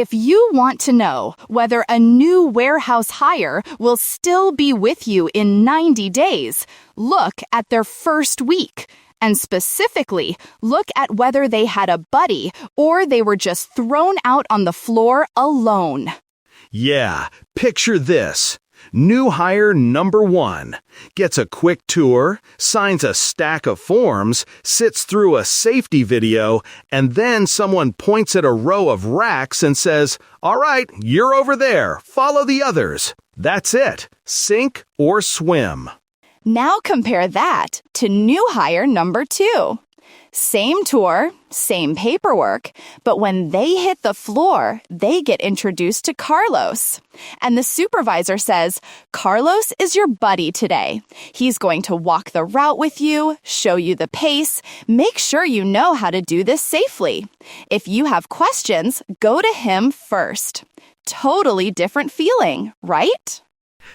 If you want to know whether a new warehouse hire will still be with you in 90 days, look at their first week. And specifically, look at whether they had a buddy or they were just thrown out on the floor alone. Yeah, picture this. New hire number 1 gets a quick tour, signs a stack of forms, sits through a safety video, and then someone points at a row of racks and says, "All right, you're over there. Follow the others." That's it. Sink or swim. Now compare that to new hire number 2. Same tour, same paperwork, but when they hit the floor, they get introduced to Carlos. And the supervisor says, "Carlos is your buddy today. He's going to walk the route with you, show you the pace, make sure you know how to do this safely. If you have questions, go to him first." Totally different feeling, right?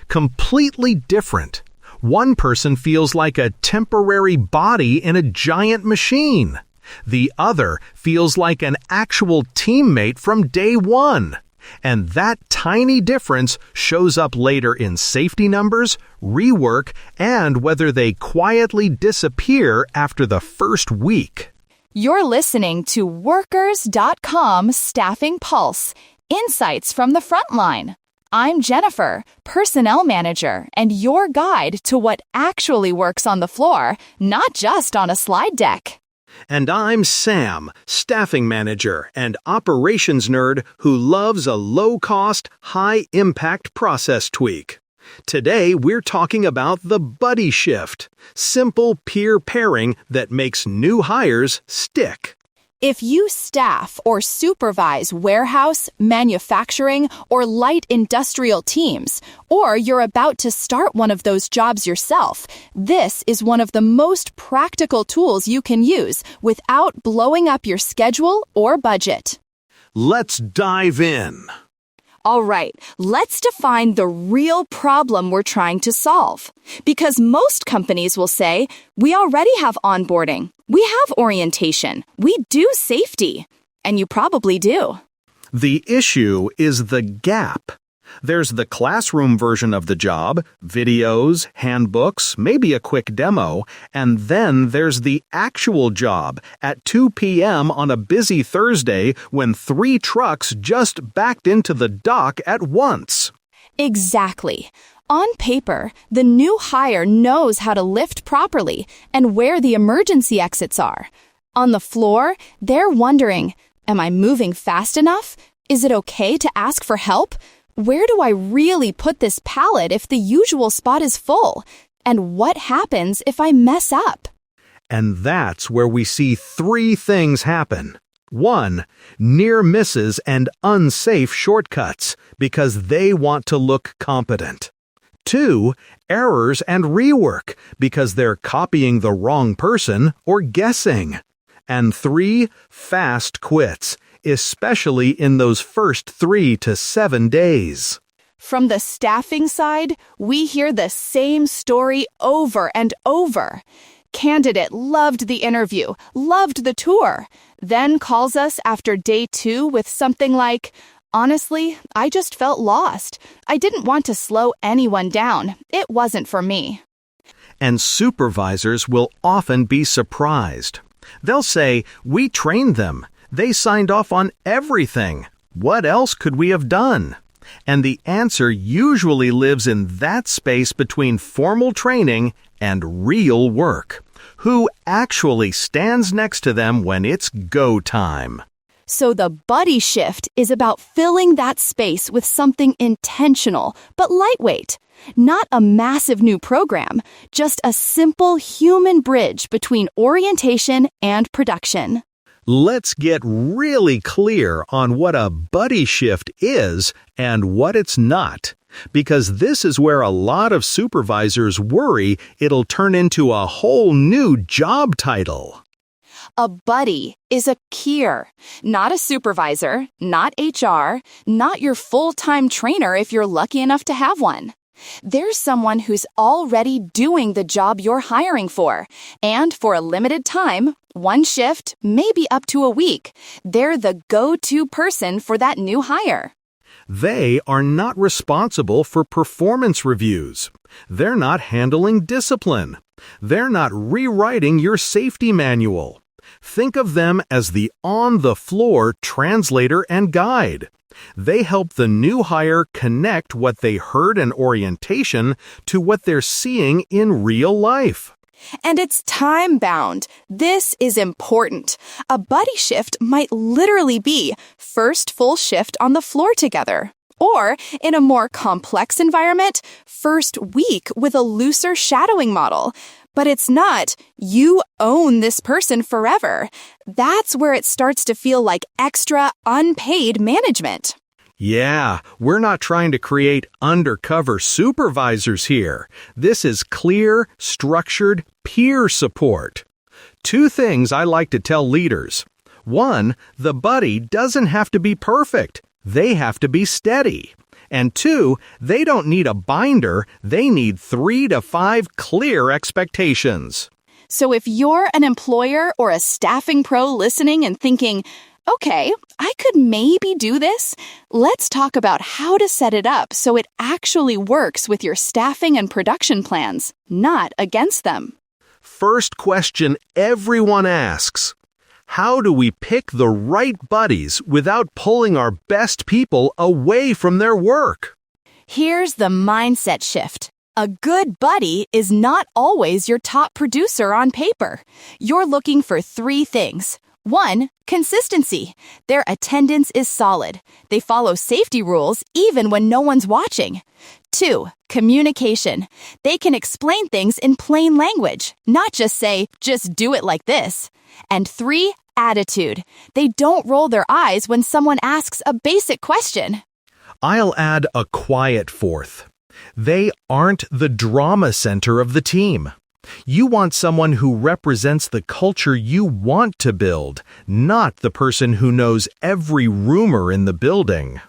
Completely different. One person feels like a temporary body in a giant machine. The other feels like an actual teammate from day one. And that tiny difference shows up later in safety numbers, rework, and whether they quietly disappear after the first week. You're listening to workersdotcom Staffing Pulse, Insights from the Frontline. I'm Jennifer, Personnel Manager, and your guide to what actually works on the floor, not just on a slide deck. And I'm Sam, Staffing Manager and Operations Nerd who loves a low-cost, high-impact process tweak. Today, we're talking about the buddy shift, simple peer pairing that makes new hires stick. If you staff or supervise warehouse, manufacturing, or light industrial teams, or you're about to start one of those jobs yourself, this is one of the most practical tools you can use without blowing up your schedule or budget. Let's dive in. All right, let's define the real problem we're trying to solve. Because most companies will say, "We already have onboarding. We have orientation. We do safety." And you probably do. The issue is the gap. There's the classroom version of the job, videos, handbooks, maybe a quick demo, and then there's the actual job at 2 p.m. on a busy Thursday when 3 trucks just backed into the dock at once. Exactly. On paper, the new hire knows how to lift properly and where the emergency exits are. On the floor, they're wondering, am I moving fast enough? Is it okay to ask for help? Where do I really put this pallet if the usual spot is full? And what happens if I mess up? And that's where we see 3 things happen. 1. Near misses and unsafe shortcuts because they want to look competent. 2. Errors and rework because they're copying the wrong person or guessing. And 3. Fast quits, especially in those first 3 to 7 days. From the staffing side, we hear the same story over and over. Candidate loved the interview, loved the tour, then calls us after day 2 with something like, "Honestly, I just felt lost. I didn't want to slow anyone down. It wasn't for me." And supervisors will often be surprised. They'll say, "We trained them. They signed off on everything. What else could we have done?" And the answer usually lives in that space between formal training and real work. Who actually stands next to them when it's go time? So the buddy shift is about filling that space with something intentional but lightweight. Not a massive new program, just a simple human bridge between orientation and production. Let's get really clear on what a buddy shift is and what it's not, because this is where a lot of supervisors worry it'll turn into a whole new job title. A buddy is a peer, not a supervisor, not HR, not your full-time trainer if you're lucky enough to have one. There's someone who's already doing the job you're hiring for, and for a limited time, one shift, maybe up to a week. They're the go-to person for that new hire. They are not responsible for performance reviews. They're not handling discipline. They're not rewriting your safety manual. Think of them as the on-the-floor translator and guide. They help the new hire connect what they heard in orientation to what they're seeing in real life. And it's time-bound. This is important. A buddy shift might literally be first full shift on the floor together. Or, in a more complex environment, first week with a looser shadowing model. But it's not, you own this person forever. That's where it starts to feel like extra, unpaid management. Yeah, we're not trying to create undercover supervisors here. This is clear, structured peer support. 2 things I like to tell leaders. 1, the buddy doesn't have to be perfect. They have to be steady. And 2, they don't need a binder. They need 3 to 5 clear expectations. So if you're an employer or a staffing pro listening and thinking, okay, I could maybe do this, let's talk about how to set it up so it actually works with your staffing and production plans, not against them. First question everyone asks: how do we pick the right buddies without pulling our best people away from their work? Here's the mindset shift. A good buddy is not always your top producer on paper. You're looking for 3 things. 1, consistency. Their attendance is solid. They follow safety rules even when no one's watching. 2, communication. They can explain things in plain language, not just say, just do it like this. And 3, attitude. They don't roll their eyes when someone asks a basic question. I'll add a quiet 4th. They aren't the drama center of the team. You want someone who represents the culture you want to build, not the person who knows every rumor in the building.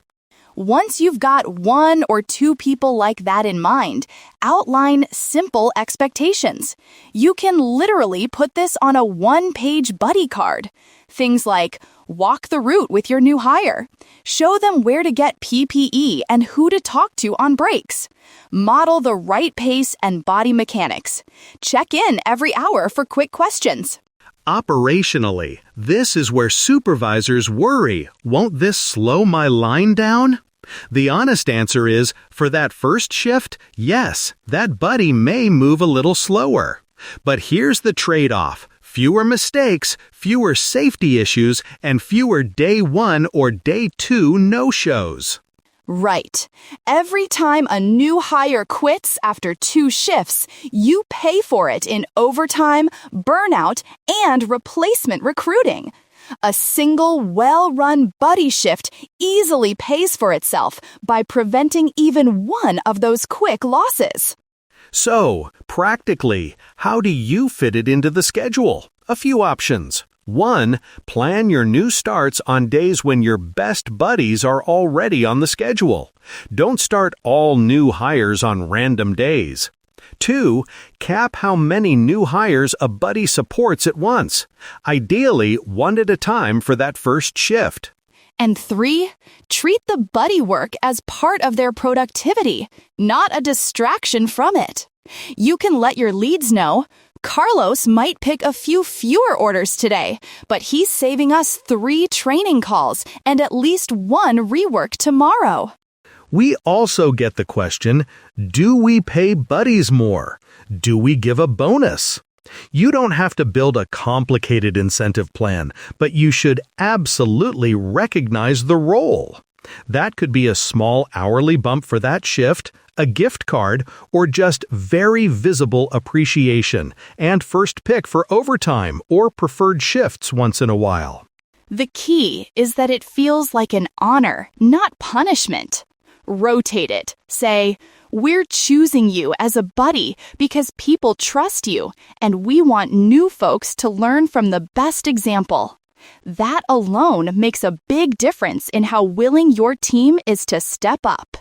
Once you've got 1 or 2 people like that in mind, outline simple expectations. You can literally put this on a 1-page buddy card. Things like, walk the route with your new hire. Show them where to get PPE and who to talk to on breaks. Model the right pace and body mechanics. Check in every hour for quick questions. Operationally, this is where supervisors worry, won't this slow my line down? The honest answer is, for that first shift, yes, that buddy may move a little slower. But here's the trade-off: fewer mistakes, fewer safety issues, and fewer day 1 or day 2 no-shows. Right. Every time a new hire quits after 2 shifts, you pay for it in overtime, burnout, and replacement recruiting. A single, well-run buddy shift easily pays for itself by preventing even one of those quick losses. So, practically, how do you fit it into the schedule? A few options. 1, plan your new starts on days when your best buddies are already on the schedule. Don't start all new hires on random days. 2, cap how many new hires a buddy supports at once. Ideally, 1 at a time for that first shift. And 3, treat the buddy work as part of their productivity, not a distraction from it. You can let your leads know, Carlos might pick a few fewer orders today, but he's saving us 3 training calls and at least 1 rework tomorrow. We also get the question, do we pay buddies more? Do we give a bonus? You don't have to build a complicated incentive plan, but you should absolutely recognize the role. That could be a small hourly bump for that shift, a gift card, or just very visible appreciation and first pick for overtime or preferred shifts once in a while. The key is that it feels like an honor, not punishment. Rotate it. Say, we're choosing you as a buddy because people trust you, and we want new folks to learn from the best example. That alone makes a big difference in how willing your team is to step up.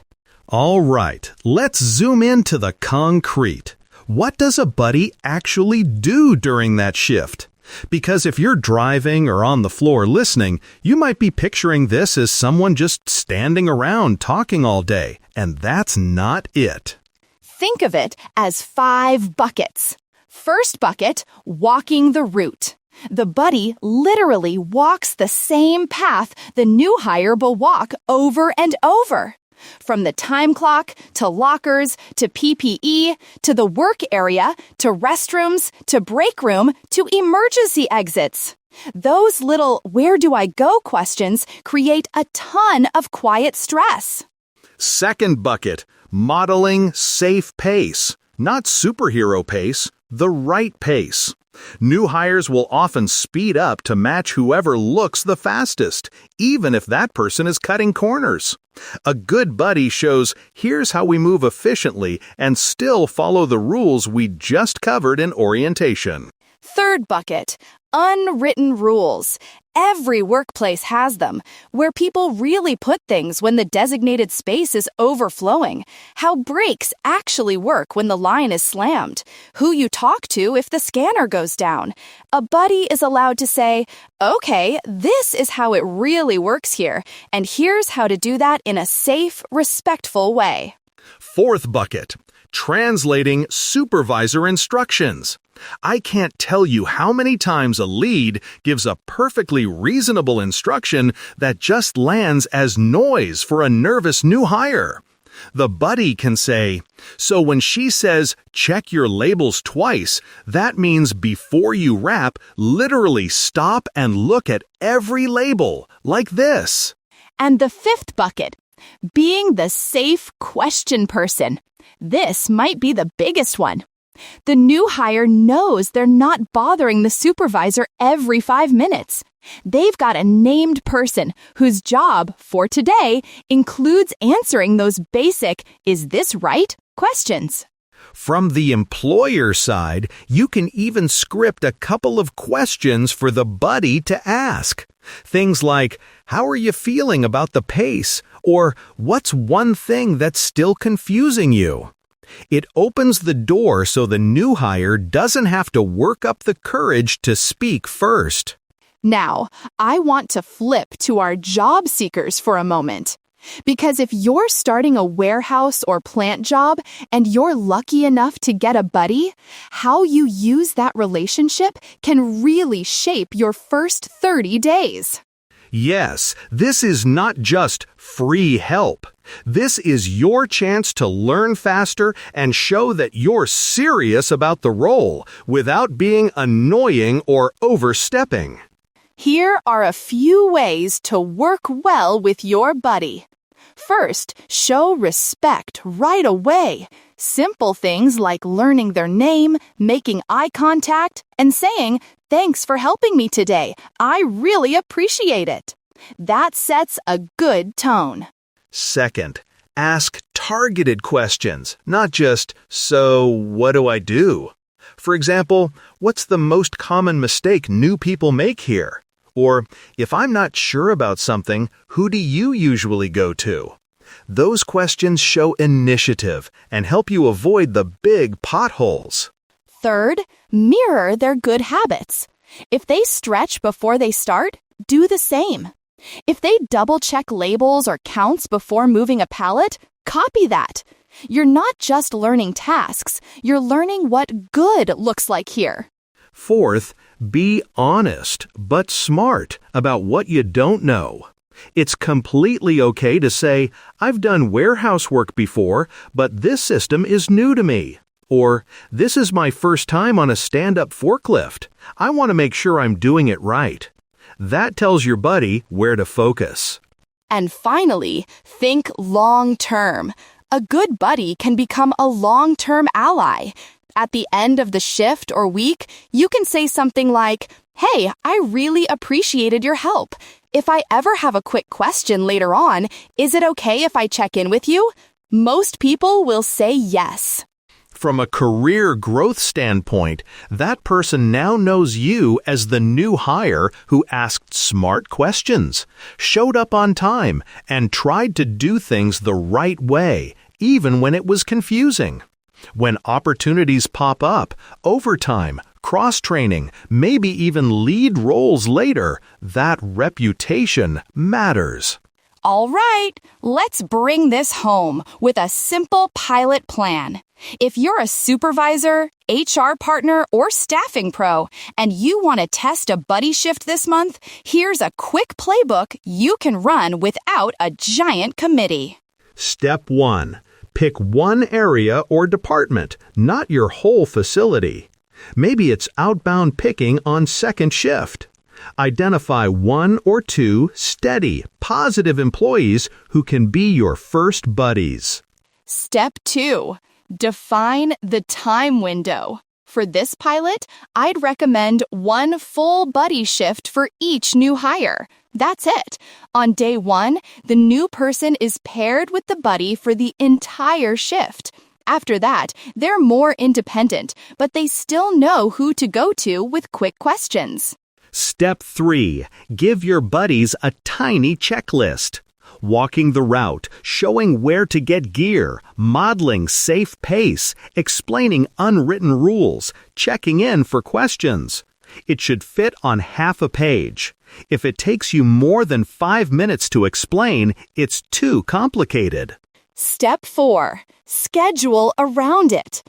All right, let's zoom into the concrete. What does a buddy actually do during that shift? Because if you're driving or on the floor listening, you might be picturing this as someone just standing around talking all day, and that's not it. Think of it as 5 buckets. First bucket, walking the route. The buddy literally walks the same path the new hire will walk over and over. From the time clock, to lockers, to PPE, to the work area, to restrooms, to break room, to emergency exits. Those little "where do I go" questions create a ton of quiet stress. Second bucket, modeling safe pace. Not superhero pace, the right pace. New hires will often speed up to match whoever looks the fastest, even if that person is cutting corners. A good buddy shows here's how we move efficiently and still follow the rules we just covered in orientation. Third bucket, unwritten rules. Every workplace has them, where people really put things when the designated space is overflowing, how brakes actually work when the line is slammed, who you talk to if the scanner goes down. A buddy is allowed to say, "Okay, this is how it really works here, and here's how to do that in a safe, respectful way." Fourth bucket, translating supervisor instructions. I can't tell you how many times a lead gives a perfectly reasonable instruction that just lands as noise for a nervous new hire. The buddy can say, "So when she says, 'check your labels twice,' that means before you wrap, literally stop and look at every label, like this." And the fifth bucket, being the safe question person. This might be the biggest one. The new hire knows they're not bothering the supervisor every 5 minutes. They've got a named person whose job for today includes answering those basic "is this right?" questions. From the employer side, you can even script a couple of questions for the buddy to ask. Things like, "How are you feeling about the pace?" or "What's one thing that's still confusing you?" It opens the door so the new hire doesn't have to work up the courage to speak first. Now, I want to flip to our job seekers for a moment. Because if you're starting a warehouse or plant job and you're lucky enough to get a buddy, how you use that relationship can really shape your first 30 days. Yes, this is not just free help. This is your chance to learn faster and show that you're serious about the role without being annoying or overstepping. Here are a few ways to work well with your buddy. First, show respect right away. Simple things like learning their name, making eye contact, and saying, "Thanks for helping me today. I really appreciate it." That sets a good tone. Second, ask targeted questions, not just, "So, what do I do?" For example, what's the most common mistake new people make here? Or, if I'm not sure about something, who do you usually go to? Those questions show initiative and help you avoid the big potholes. Third, mirror their good habits. If they stretch before they start, do the same. If they double-check labels or counts before moving a pallet, copy that. You're not just learning tasks, you're learning what good looks like here. Fourth, be honest but smart about what you don't know. It's completely okay to say, "I've done warehouse work before, but this system is new to me." Or, "This is my first time on a stand-up forklift. I want to make sure I'm doing it right." That tells your buddy where to focus. And finally, think long-term. A good buddy can become a long-term ally. At the end of the shift or week, you can say something like, "Hey, I really appreciated your help. If I ever have a quick question later on, is it okay if I check in with you?" Most people will say yes. From a career growth standpoint, that person now knows you as the new hire who asked smart questions, showed up on time, and tried to do things the right way, even when it was confusing. When opportunities pop up, overtime, cross-training, maybe even lead roles later, that reputation matters. All right, let's bring this home with a simple pilot plan. If you're a supervisor, HR partner, or staffing pro, and you want to test a buddy shift this month, here's a quick playbook you can run without a giant committee. Step 1. Pick one area or department, not your whole facility. Maybe it's outbound picking on second shift. Identify one or two steady, positive employees who can be your first buddies. Step 2. Define the time window. For this pilot, I'd recommend one full buddy shift for each new hire. That's it. On day 1, the new person is paired with the buddy for the entire shift. After that, they're more independent, but they still know who to go to with quick questions. Step 3. Give your buddies a tiny checklist. Walking the route, showing where to get gear, modeling safe pace, explaining unwritten rules, checking in for questions. It should fit on half a page. If it takes you more than 5 minutes to explain, it's too complicated. Step 4. Schedule around it.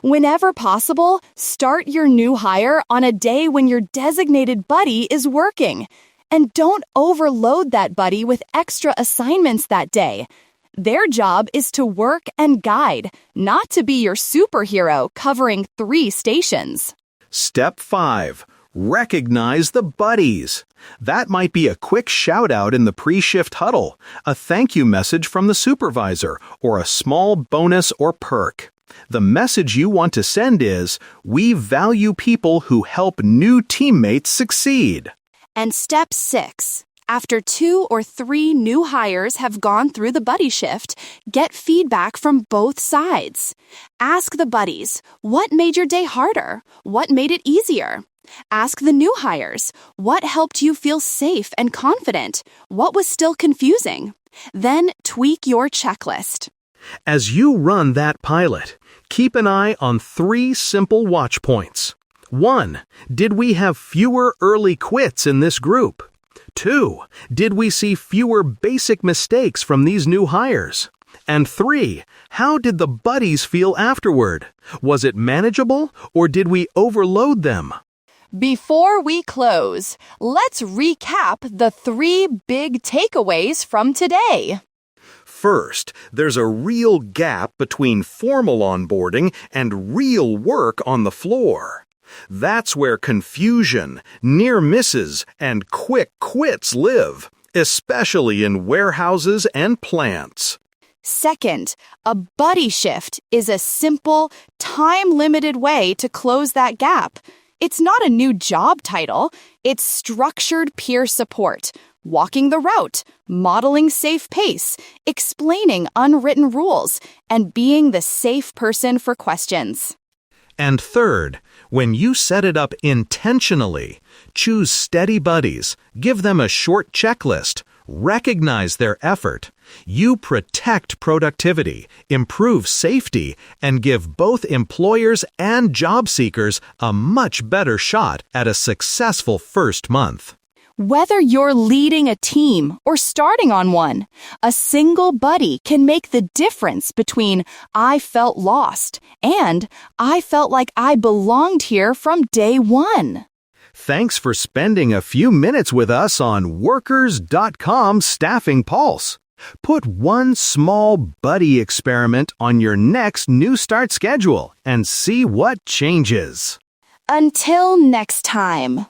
Whenever possible, start your new hire on a day when your designated buddy is working. And don't overload that buddy with extra assignments that day. Their job is to work and guide, not to be your superhero covering 3 stations. Step 5. Recognize the buddies. That might be a quick shout-out in the pre-shift huddle, a thank you message from the supervisor, or a small bonus or perk. The message you want to send is, we value people who help new teammates succeed. And step 6. After 2 or 3 new hires have gone through the buddy shift, get feedback from both sides. Ask the buddies, what made your day harder? What made it easier? Ask the new hires, what helped you feel safe and confident? What was still confusing? Then tweak your checklist. As you run that pilot, keep an eye on 3 simple watch points. 1. Did we have fewer early quits in this group? 2. Did we see fewer basic mistakes from these new hires? And 3. How did the buddies feel afterward? Was it manageable, or did we overload them? Before we close, let's recap the 3 big takeaways from today. First, there's a real gap between formal onboarding and real work on the floor. That's where confusion, near misses, and quick quits live, especially in warehouses and plants. Second, a buddy shift is a simple, time-limited way to close that gap. It's not a new job title. It's structured peer support, walking the route, modeling safe pace, explaining unwritten rules, and being the safe person for questions. And third, when you set it up intentionally, choose steady buddies, give them a short checklist, recognize their effort. You protect productivity, improve safety, and give both employers and job seekers a much better shot at a successful first month. Whether you're leading a team or starting on one, a single buddy can make the difference between I felt lost and I felt like I belonged here from day 1. Thanks for spending a few minutes with us on workersdotcom Staffing Pulse. Put one small buddy experiment on your next new start schedule and see what changes. Until next time.